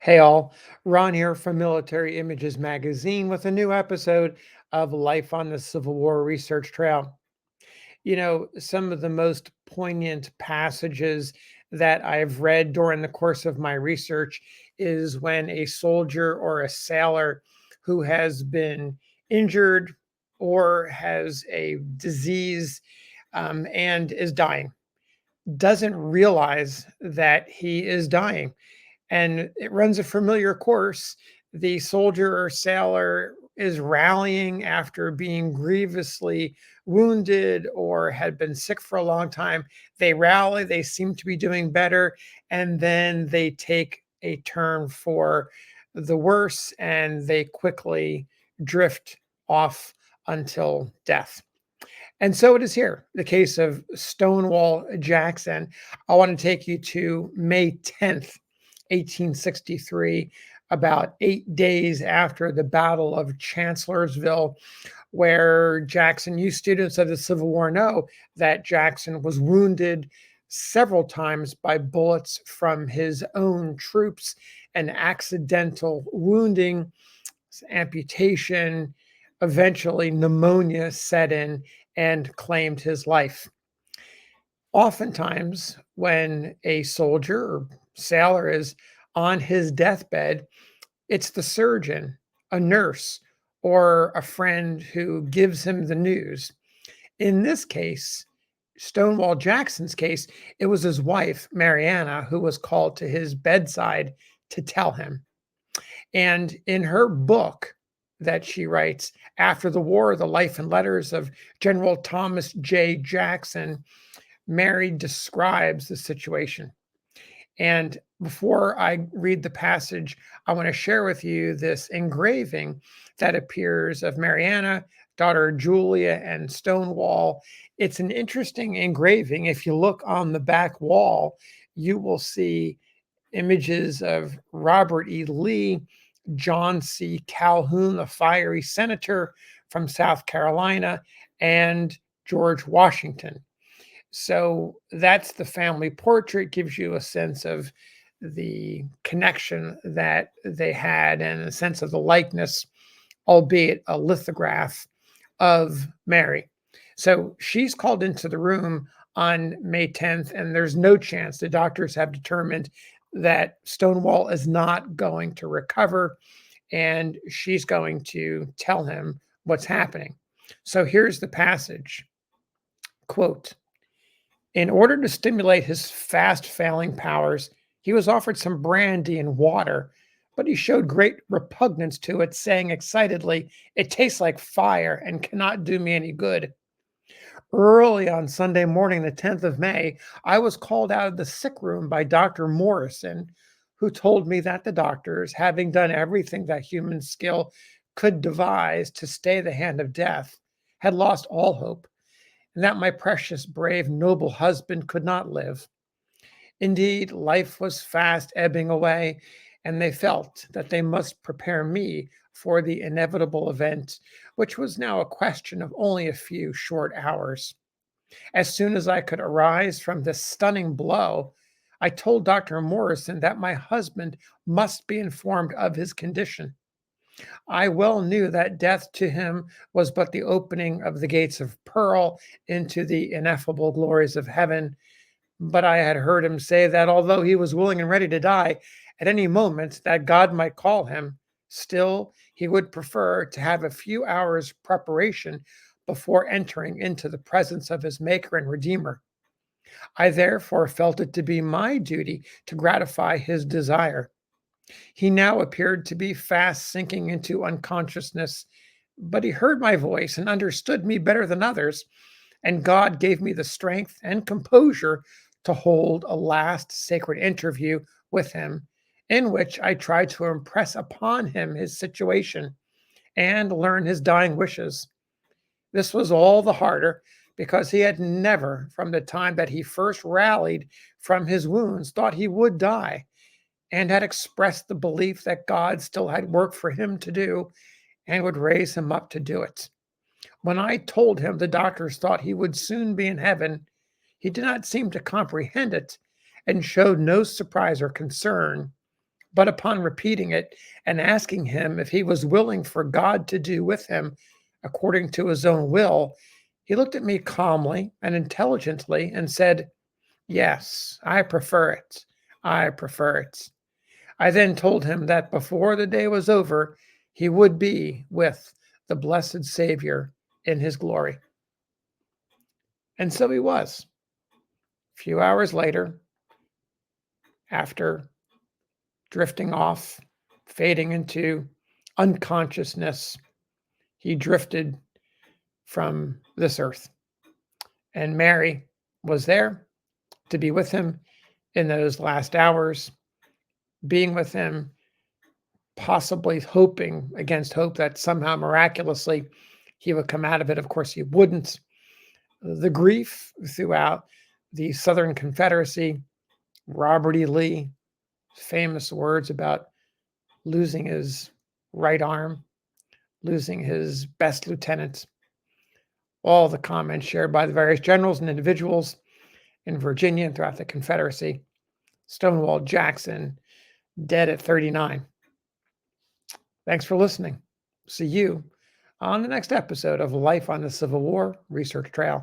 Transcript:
Hey all, Ron here from Military Images Magazine with a new episode of Life on the Civil War Research Trail. Some of the most poignant passages that I've read during the course of my research is when a soldier or a sailor who has been injured or has a disease and is dying doesn't realize that he is dying, and it runs a familiar course. The soldier or sailor is rallying after being grievously wounded or had been sick for a long time. They rally, they seem to be doing better, and then they take a turn for the worse and they quickly drift off until death. And so it is here, the case of Stonewall Jackson. I want to take you to May 10th, 1863, about 8 days after the Battle of Chancellorsville, where Jackson, you students of the Civil War know that Jackson was wounded several times by bullets from his own troops, an accidental wounding, amputation, eventually pneumonia set in and claimed his life. Oftentimes, when a soldier or sailor is on his deathbed, it's the surgeon, a nurse, or a friend who gives him the news. In this case, Stonewall Jackson's case, it was his wife, Mariana, who was called to his bedside to tell him. And in her book that she writes, After the War, The Life and Letters of General Thomas J. Jackson, Mary describes the situation. And before I read the passage, I want to share with you this engraving that appears of Mariana, daughter Julia, and Stonewall. It's an interesting engraving. If you look on the back wall, you will see images of Robert E. Lee, John C. Calhoun, the fiery senator from South Carolina, and George Washington. So that's the family portrait, gives you a sense of the connection that they had and a sense of the likeness, albeit a lithograph of Mary. So she's called into the room on May 10th, and there's no chance. The doctors have determined that Stonewall is not going to recover, and she's going to tell him what's happening. So here's the passage. Quote, in order to stimulate his fast failing powers, he was offered some brandy and water, but he showed great repugnance to it, saying excitedly, it tastes like fire and cannot do me any good. Early on Sunday morning, the 10th of May, I was called out of the sick room by Dr. Morrison, who told me that the doctors, having done everything that human skill could devise to stay the hand of death, had lost all hope, and that my precious, brave, noble husband could not live. Indeed, life was fast ebbing away, and they felt that they must prepare me for the inevitable event, which was now a question of only a few short hours. As soon as I could arise from this stunning blow, I told Dr. Morrison that my husband must be informed of his condition. I well knew that death to him was but the opening of the gates of pearl into the ineffable glories of heaven, but I had heard him say that although he was willing and ready to die at any moment that God might call him, still he would prefer to have a few hours' preparation before entering into the presence of his Maker and Redeemer. I therefore felt it to be my duty to gratify his desire. He now appeared to be fast sinking into unconsciousness, but he heard my voice and understood me better than others, and God gave me the strength and composure to hold a last sacred interview with him, in which I tried to impress upon him his situation and learn his dying wishes. This was all the harder because he had never, from the time that he first rallied from his wounds, thought he would die, and had expressed the belief that God still had work for him to do and would raise him up to do it. When I told him the doctors thought he would soon be in heaven, he did not seem to comprehend it and showed no surprise or concern, But upon repeating it and asking him if he was willing for God to do with him according to his own will, he looked at me calmly and intelligently and said, "Yes, I prefer it. I prefer it." I then told him that before the day was over, he would be with the blessed Savior in his glory. And so he was. A few hours later, after drifting off, fading into unconsciousness, he drifted from this earth. And Mary was there to be with him in those last hours, being with him, possibly hoping against hope that somehow miraculously he would come out of it. Of course, he wouldn't. The grief throughout the Southern Confederacy, Robert E. Lee, famous words about losing his right arm, losing his best lieutenant, all the comments shared by the various generals and individuals in Virginia and throughout the Confederacy. Stonewall Jackson, dead at 39. Thanks for listening. See you on the next episode of Life on the Civil War Research Trail.